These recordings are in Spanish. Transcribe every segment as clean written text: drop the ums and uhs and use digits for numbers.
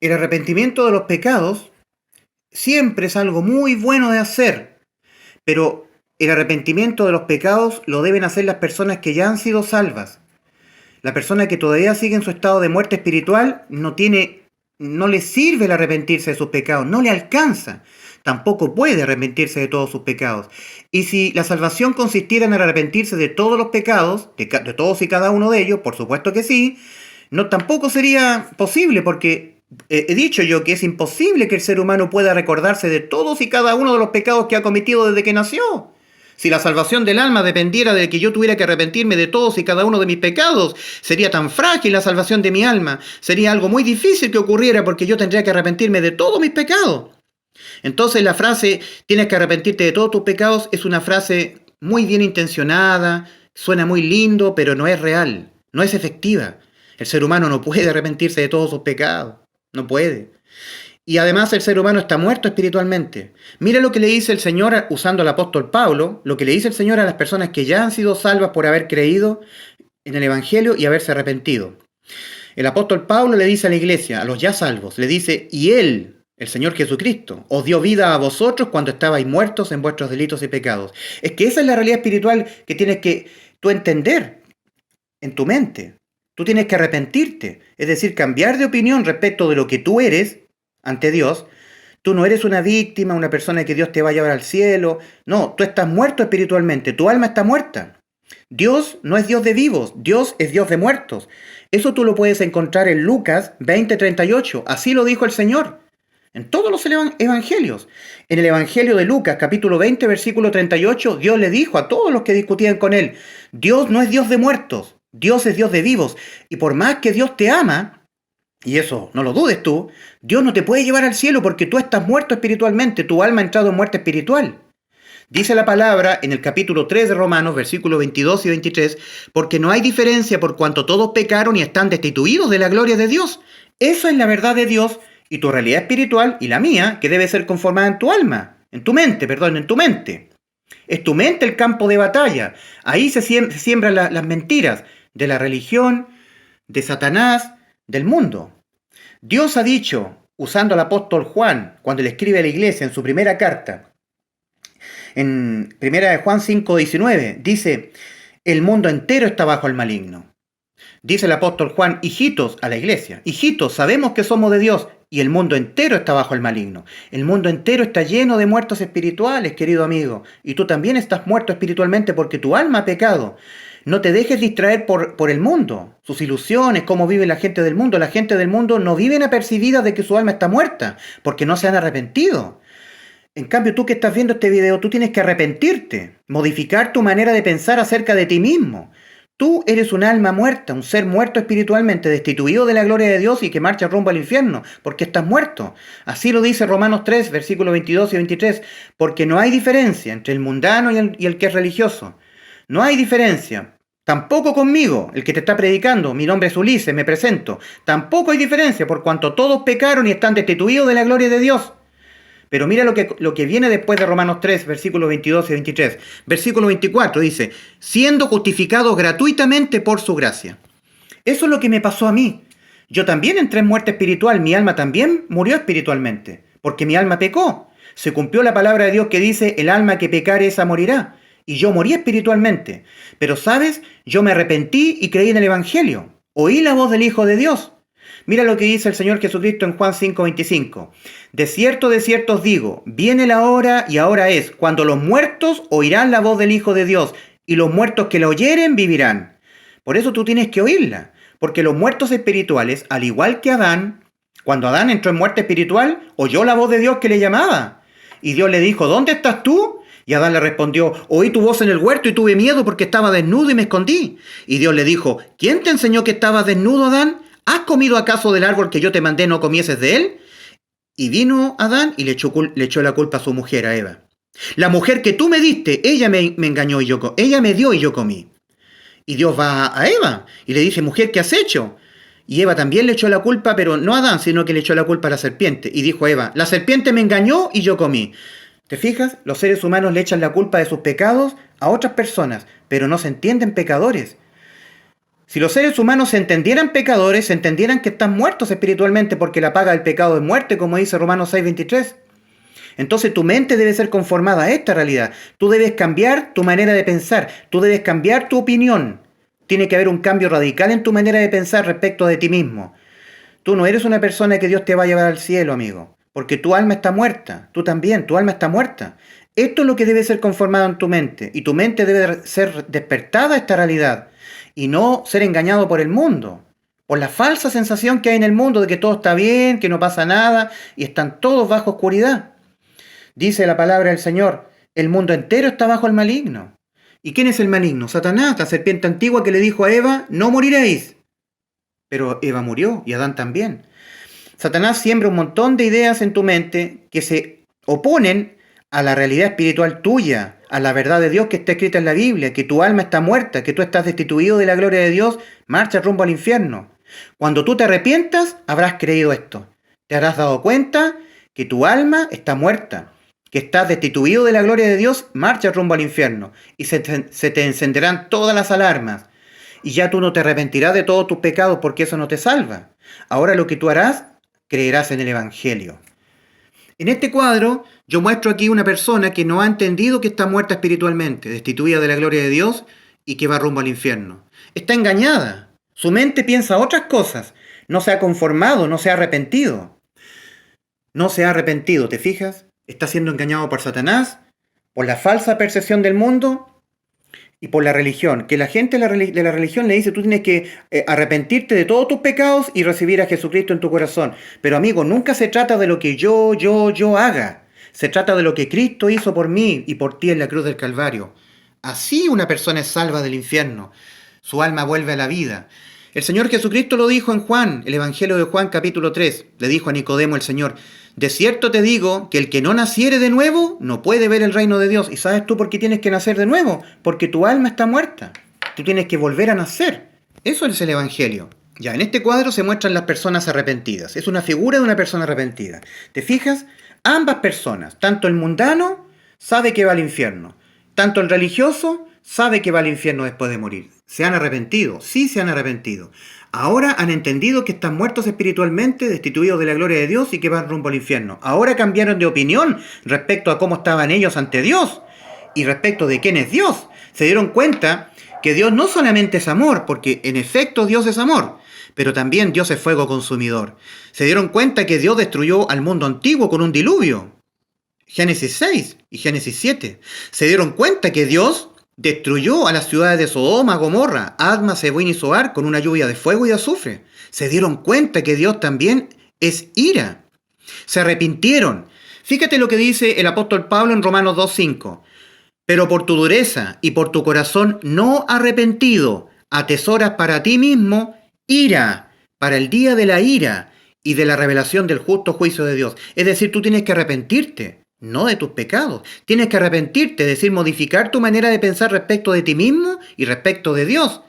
El arrepentimiento de los pecados siempre es algo muy bueno de hacer, pero el arrepentimiento de los pecados lo deben hacer las personas que ya han sido salvas. La persona que todavía sigue en su estado de muerte espiritual no le sirve el arrepentirse de sus pecados, no le alcanza. Tampoco puede arrepentirse de todos sus pecados. Y si la salvación consistiera en arrepentirse de todos los pecados, de todos y cada uno de ellos, por supuesto que sí, no tampoco sería posible, porque he dicho yo que es imposible que el ser humano pueda recordarse de todos y cada uno de los pecados que ha cometido desde que nació. Si la salvación del alma dependiera de que yo tuviera que arrepentirme de todos y cada uno de mis pecados, sería tan frágil la salvación de mi alma, sería algo muy difícil que ocurriera porque yo tendría que arrepentirme de todos mis pecados. Entonces la frase tienes que arrepentirte de todos tus pecados es una frase muy bien intencionada, suena muy lindo, pero no es real, no es efectiva. El ser humano no puede arrepentirse de todos sus pecados, no puede. Y además el ser humano está muerto espiritualmente. Mira lo que le dice el Señor usando al apóstol Pablo, lo que le dice el Señor a las personas que ya han sido salvas por haber creído en el Evangelio y haberse arrepentido. El apóstol Pablo le dice a la iglesia, a los ya salvos, le dice, y Él, el Señor Jesucristo, os dio vida a vosotros cuando estabais muertos en vuestros delitos y pecados. Es que esa es la realidad espiritual que tienes que tú entender en tu mente. Tú tienes que arrepentirte, es decir, cambiar de opinión respecto de lo que tú eres ante Dios. Tú no eres una víctima, una persona que Dios te va a llevar al cielo. No, tú estás muerto espiritualmente, tu alma está muerta. Dios no es Dios de vivos, Dios es Dios de muertos. Eso tú lo puedes encontrar en Lucas 20:38. Así lo dijo el Señor en todos los evangelios. En el Evangelio de Lucas, capítulo 20, versículo 38, Dios le dijo a todos los que discutían con él, Dios no es Dios de muertos, Dios es Dios de vivos. Y por más que Dios te ama, y eso no lo dudes tú, Dios no te puede llevar al cielo porque tú estás muerto espiritualmente, tu alma ha entrado en muerte espiritual. Dice la palabra en el capítulo 3 de Romanos, versículos 22 y 23, porque no hay diferencia por cuanto todos pecaron y están destituidos de la gloria de Dios. Eso es la verdad de Dios y tu realidad espiritual y la mía, que debe ser conformada en tu alma, en tu mente. Es tu mente el campo de batalla. Ahí se siembran las mentiras de la religión, de Satanás, del mundo. Dios ha dicho, usando al apóstol Juan, cuando le escribe a la iglesia en su primera carta, en 1 Juan 5:19, dice, el mundo entero está bajo el maligno. Dice el apóstol Juan, hijitos, a la iglesia, hijitos, sabemos que somos de Dios y el mundo entero está bajo el maligno. El mundo entero está lleno de muertos espirituales, querido amigo, y tú también estás muerto espiritualmente porque tu alma ha pecado. No te dejes distraer por el mundo, sus ilusiones, cómo vive la gente del mundo. La gente del mundo no viven apercibidas de que su alma está muerta, porque no se han arrepentido. En cambio, tú que estás viendo este video, tú tienes que arrepentirte, modificar tu manera de pensar acerca de ti mismo. Tú eres un alma muerta, un ser muerto espiritualmente, destituido de la gloria de Dios y que marcha rumbo al infierno, porque estás muerto. Así lo dice Romanos 3, versículos 22 y 23, porque no hay diferencia entre el mundano y el que es religioso. No hay diferencia. Tampoco conmigo, el que te está predicando, mi nombre es Ulises, me presento. Tampoco hay diferencia, por cuanto todos pecaron y están destituidos de la gloria de Dios. Pero mira lo que viene después de Romanos 3, versículos 22 y 23. Versículo 24 dice, siendo justificados gratuitamente por su gracia. Eso es lo que me pasó a mí. Yo también entré en muerte espiritual, mi alma también murió espiritualmente, porque mi alma pecó. Se cumplió la palabra de Dios que dice, el alma que pecare esa morirá. Y yo morí espiritualmente. Pero, ¿sabes? Yo me arrepentí y creí en el Evangelio. Oí la voz del Hijo de Dios. Mira lo que dice el Señor Jesucristo en Juan 5:25. De cierto os digo, viene la hora y ahora es, cuando los muertos oirán la voz del Hijo de Dios, y los muertos que la oyeren vivirán. Por eso tú tienes que oírla, porque los muertos espirituales, al igual que Adán, cuando Adán entró en muerte espiritual, oyó la voz de Dios que le llamaba. Y Dios le dijo, ¿dónde estás tú? Y Adán le respondió, oí tu voz en el huerto y tuve miedo porque estaba desnudo y me escondí. Y Dios le dijo, ¿quién te enseñó que estabas desnudo, Adán? ¿Has comido acaso del árbol que yo te mandé no comieses de él? Y vino Adán y le echó la culpa a su mujer, a Eva. La mujer que tú me diste, ella me engañó y ella me dio y yo comí. Y Dios va a Eva y le dice, mujer, ¿qué has hecho? Y Eva también le echó la culpa, pero no a Adán, sino que le echó la culpa a la serpiente. Y dijo a Eva, la serpiente me engañó y yo comí. ¿Te fijas? Los seres humanos le echan la culpa de sus pecados a otras personas, pero no se entienden pecadores. Si los seres humanos se entendieran pecadores, se entendieran que están muertos espiritualmente porque la paga del pecado es muerte, como dice Romanos 6:23. Entonces tu mente debe ser conformada a esta realidad. Tú debes cambiar tu manera de pensar, tú debes cambiar tu opinión. Tiene que haber un cambio radical en tu manera de pensar respecto de ti mismo. Tú no eres una persona que Dios te va a llevar al cielo, amigo, porque tu alma está muerta. Tú también, tu alma está muerta. Esto es lo que debe ser conformado en tu mente, y tu mente debe ser despertada a esta realidad, y no ser engañado por el mundo, por la falsa sensación que hay en el mundo de que todo está bien, que no pasa nada, y están todos bajo oscuridad. Dice la palabra del Señor, el mundo entero está bajo el maligno. ¿Y quién es el maligno? Satanás, la serpiente antigua que le dijo a Eva, no moriréis. Pero Eva murió y Adán también. Satanás siembra un montón de ideas en tu mente que se oponen a la realidad espiritual tuya, a la verdad de Dios que está escrita en la Biblia, que tu alma está muerta, que tú estás destituido de la gloria de Dios, marcha rumbo al infierno. Cuando tú te arrepientas, habrás creído esto. Te habrás dado cuenta que tu alma está muerta, que estás destituido de la gloria de Dios, marcha rumbo al infierno. Y se te encenderán todas las alarmas. Y ya tú no te arrepentirás de todos tus pecados porque eso no te salva. Ahora lo que tú harás, creerás en el Evangelio. En este cuadro yo muestro aquí una persona que no ha entendido que está muerta espiritualmente, destituida de la gloria de Dios y que va rumbo al infierno. Está engañada. Su mente piensa otras cosas. No se ha conformado, no se ha arrepentido. No se ha arrepentido, ¿te fijas? Está siendo engañado por Satanás, por la falsa percepción del mundo y por la religión, que la gente de la religión le dice, tú tienes que arrepentirte de todos tus pecados y recibir a Jesucristo en tu corazón. Pero amigo, nunca se trata de lo que yo haga. Se trata de lo que Cristo hizo por mí y por ti en la cruz del Calvario. Así una persona es salva del infierno. Su alma vuelve a la vida. El Señor Jesucristo lo dijo en Juan, el Evangelio de Juan capítulo 3. Le dijo a Nicodemo el Señor, de cierto te digo que el que no naciere de nuevo no puede ver el reino de Dios. ¿Y sabes tú por qué tienes que nacer de nuevo? Porque tu alma está muerta. Tú tienes que volver a nacer. Eso es el Evangelio. Ya, en este cuadro se muestran las personas arrepentidas. Es una figura de una persona arrepentida. ¿Te fijas? Ambas personas, tanto el mundano sabe que va al infierno, tanto el religioso sabe que va al infierno después de morir. Se han arrepentido, sí se han arrepentido. Ahora han entendido que están muertos espiritualmente, destituidos de la gloria de Dios y que van rumbo al infierno. Ahora cambiaron de opinión respecto a cómo estaban ellos ante Dios y respecto de quién es Dios. Se dieron cuenta que Dios no solamente es amor, porque en efecto Dios es amor, pero también Dios es fuego consumidor. Se dieron cuenta que Dios destruyó al mundo antiguo con un diluvio. Génesis 6 y Génesis 7. Se dieron cuenta que Dios destruyó a las ciudades de Sodoma, Gomorra, Adma, Seboín y Zoar con una lluvia de fuego y de azufre. Se dieron cuenta que Dios también es ira. Se arrepintieron. Fíjate lo que dice el apóstol Pablo en Romanos 2:5. Pero por tu dureza y por tu corazón no arrepentido, atesoras para ti mismo ira, para el día de la ira y de la revelación del justo juicio de Dios. Es decir, tú tienes que arrepentirte, no de tus pecados. Tienes que arrepentirte, es decir, modificar tu manera de pensar respecto de ti mismo y respecto de Dios.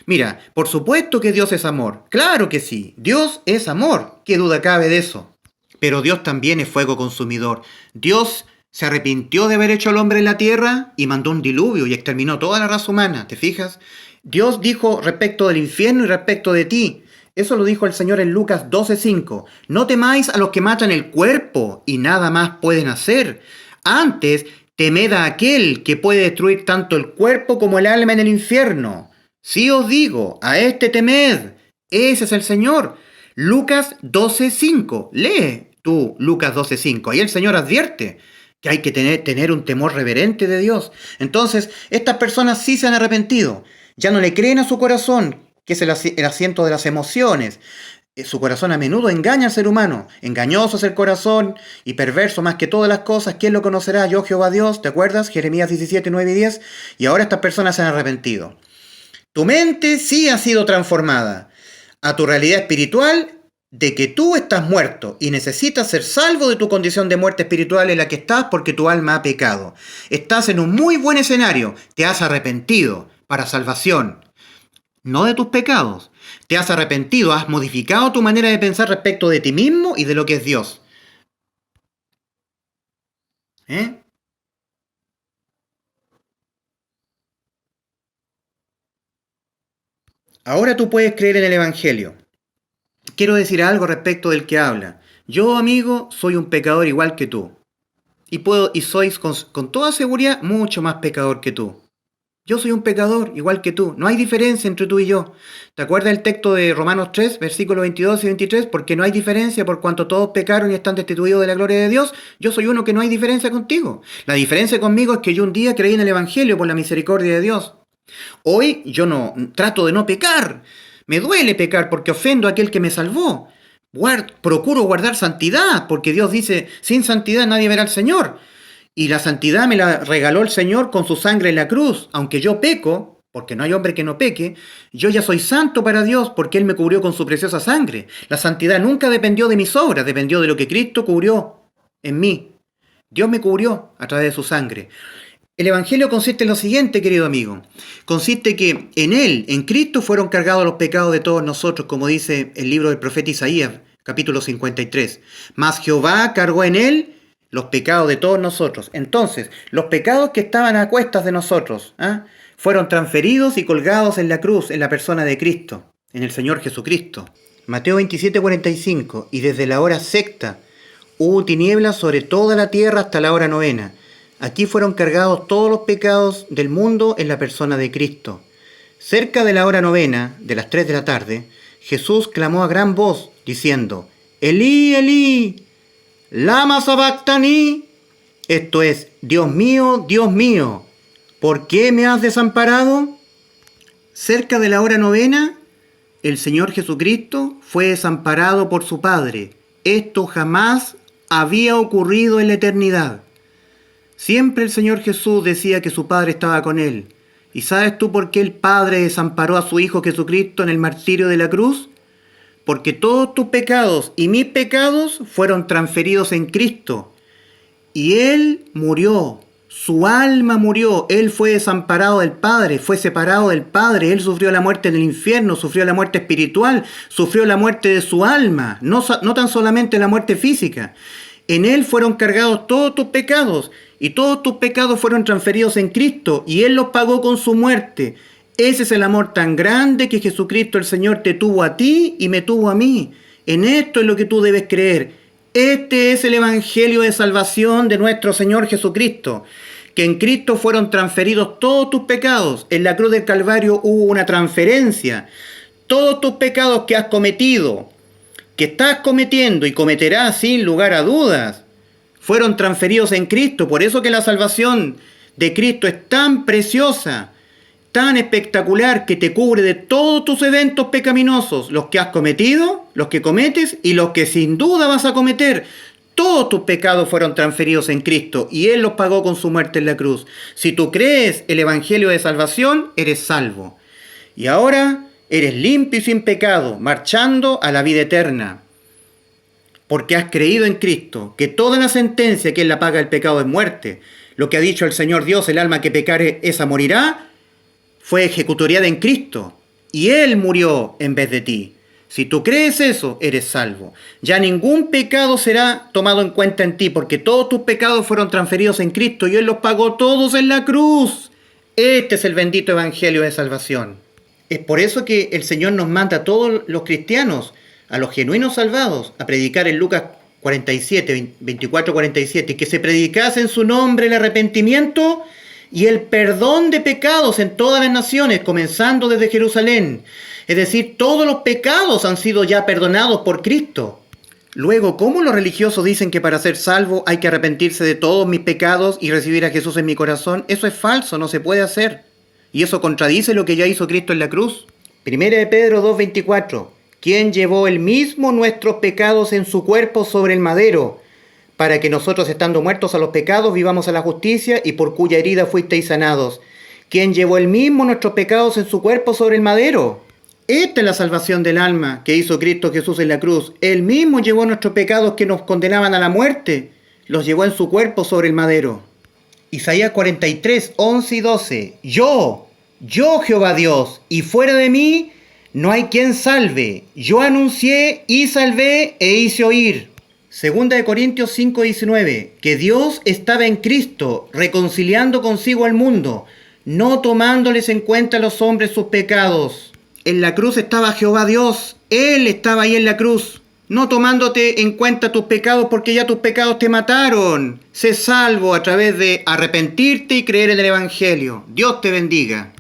Mira, por supuesto que Dios es amor. Claro que sí, Dios es amor. ¿Qué duda cabe de eso? Pero Dios también es fuego consumidor. Dios se arrepintió de haber hecho al hombre en la tierra y mandó un diluvio y exterminó toda la raza humana, ¿te fijas? Dios dijo respecto del infierno y respecto de ti. Eso lo dijo el Señor en Lucas 12:5. No temáis a los que matan el cuerpo y nada más pueden hacer. Antes, temed a aquel que puede destruir tanto el cuerpo como el alma en el infierno. Sí os digo, a este temed. Ese es el Señor. Lucas 12:5. Lee tú Lucas 12:5. Ahí el Señor advierte que hay que tener un temor reverente de Dios. Entonces, estas personas sí se han arrepentido. Ya no le creen a su corazón, que es el asiento de las emociones. Su corazón a menudo engaña al ser humano. Engañoso es el corazón y perverso más que todas las cosas. ¿Quién lo conocerá? Yo, Jehová Dios. ¿Te acuerdas? Jeremías 17, 9 y 10. Y ahora estas personas se han arrepentido. Tu mente sí ha sido transformada a tu realidad espiritual de que tú estás muerto y necesitas ser salvo de tu condición de muerte espiritual en la que estás porque tu alma ha pecado. Estás en un muy buen escenario, te has arrepentido para salvación, no de tus pecados. Te has arrepentido, has modificado tu manera de pensar respecto de ti mismo y de lo que es Dios. ¿Eh? Ahora tú puedes creer en el Evangelio. Quiero decir algo respecto del que habla. Yo, amigo, soy un pecador igual que tú. Y sois con toda seguridad mucho más pecador que tú. Yo soy un pecador igual que tú. No hay diferencia entre tú y yo. ¿Te acuerdas el texto de Romanos 3, versículos 22 y 23? Porque no hay diferencia por cuanto todos pecaron y están destituidos de la gloria de Dios. Yo soy uno que no hay diferencia contigo. La diferencia conmigo es que yo un día creí en el Evangelio por la misericordia de Dios. Hoy yo no trato de no pecar. Me duele pecar porque ofendo a aquel que me salvó. Procuro guardar santidad porque Dios dice, sin santidad nadie verá al Señor. Y la santidad me la regaló el Señor con su sangre en la cruz. Aunque yo peco, porque no hay hombre que no peque, yo ya soy santo para Dios porque Él me cubrió con su preciosa sangre. La santidad nunca dependió de mis obras, dependió de lo que Cristo cubrió en mí. Dios me cubrió a través de su sangre. El Evangelio consiste en lo siguiente, querido amigo. Consiste que en Él, en Cristo, fueron cargados los pecados de todos nosotros, como dice el libro del profeta Isaías, capítulo 53. Mas Jehová cargó en Él los pecados de todos nosotros. Entonces, los pecados que estaban a cuestas de nosotros, fueron transferidos y colgados en la cruz, en la persona de Cristo, en el Señor Jesucristo. Mateo 27:45. Y desde la hora sexta hubo tinieblas sobre toda la tierra hasta la hora novena. Aquí fueron cargados todos los pecados del mundo en la persona de Cristo. Cerca de la hora novena, de las 3 de la tarde, Jesús clamó a gran voz, diciendo, Elí, Elí, lama sabactani. Esto es, Dios mío, ¿por qué me has desamparado? Cerca de la hora novena, el Señor Jesucristo fue desamparado por su Padre. Esto jamás había ocurrido en la eternidad. Siempre el Señor Jesús decía que su Padre estaba con Él. ¿Y sabes tú por qué el Padre desamparó a su Hijo Jesucristo en el martirio de la cruz? Porque todos tus pecados y mis pecados fueron transferidos en Cristo. Y Él murió, su alma murió, Él fue desamparado del Padre, fue separado del Padre, Él sufrió la muerte en el infierno, sufrió la muerte espiritual, sufrió la muerte de su alma, no tan solamente la muerte física. En Él fueron cargados todos tus pecados y todos tus pecados fueron transferidos en Cristo y Él los pagó con su muerte. Ese es el amor tan grande que Jesucristo el Señor te tuvo a ti y me tuvo a mí. En esto es lo que tú debes creer. Este es el Evangelio de salvación de nuestro Señor Jesucristo. Que en Cristo fueron transferidos todos tus pecados. En la cruz del Calvario hubo una transferencia. Todos tus pecados que has cometido, que estás cometiendo y cometerás sin lugar a dudas, fueron transferidos en Cristo. Por eso que la salvación de Cristo es tan preciosa, tan espectacular, que te cubre de todos tus eventos pecaminosos, los que has cometido, los que cometes y los que sin duda vas a cometer. Todos tus pecados fueron transferidos en Cristo y Él los pagó con su muerte en la cruz. Si tú crees el Evangelio de salvación, eres salvo. Y ahora eres limpio y sin pecado, marchando a la vida eterna. Porque has creído en Cristo, que toda la sentencia que Él la paga del pecado es muerte. Lo que ha dicho el Señor Dios, el alma que pecare, esa morirá, fue ejecutoriada en Cristo. Y Él murió en vez de ti. Si tú crees eso, eres salvo. Ya ningún pecado será tomado en cuenta en ti, porque todos tus pecados fueron transferidos en Cristo y Él los pagó todos en la cruz. Este es el bendito Evangelio de salvación. Es por eso que el Señor nos manda a todos los cristianos, a los genuinos salvados, a predicar en Lucas 47, 24-47, que se predicase en su nombre el arrepentimiento y el perdón de pecados en todas las naciones, comenzando desde Jerusalén. Es decir, todos los pecados han sido ya perdonados por Cristo. Luego, ¿cómo los religiosos dicen que para ser salvo hay que arrepentirse de todos mis pecados y recibir a Jesús en mi corazón? Eso es falso, no se puede hacer. Y eso contradice lo que ya hizo Cristo en la cruz. Primera de Pedro 2:24. Quien llevó él mismo nuestros pecados en su cuerpo sobre el madero, para que nosotros, estando muertos a los pecados, vivamos a la justicia, y por cuya herida fuisteis sanados. Quien llevó él mismo nuestros pecados en su cuerpo sobre el madero. Esta es la salvación del alma que hizo Cristo Jesús en la cruz. Él mismo llevó nuestros pecados que nos condenaban a la muerte. Los llevó en su cuerpo sobre el madero. Isaías 43, 11 y 12. Yo Jehová Dios, y fuera de mí no hay quien salve. Yo anuncié y salvé e hice oír. Segunda de Corintios 5, 19. Que Dios estaba en Cristo, reconciliando consigo al mundo, no tomándoles en cuenta a los hombres sus pecados. En la cruz estaba Jehová Dios. Él estaba ahí en la cruz, no tomándote en cuenta tus pecados porque ya tus pecados te mataron. Sé salvo a través de arrepentirte y creer en el Evangelio. Dios te bendiga.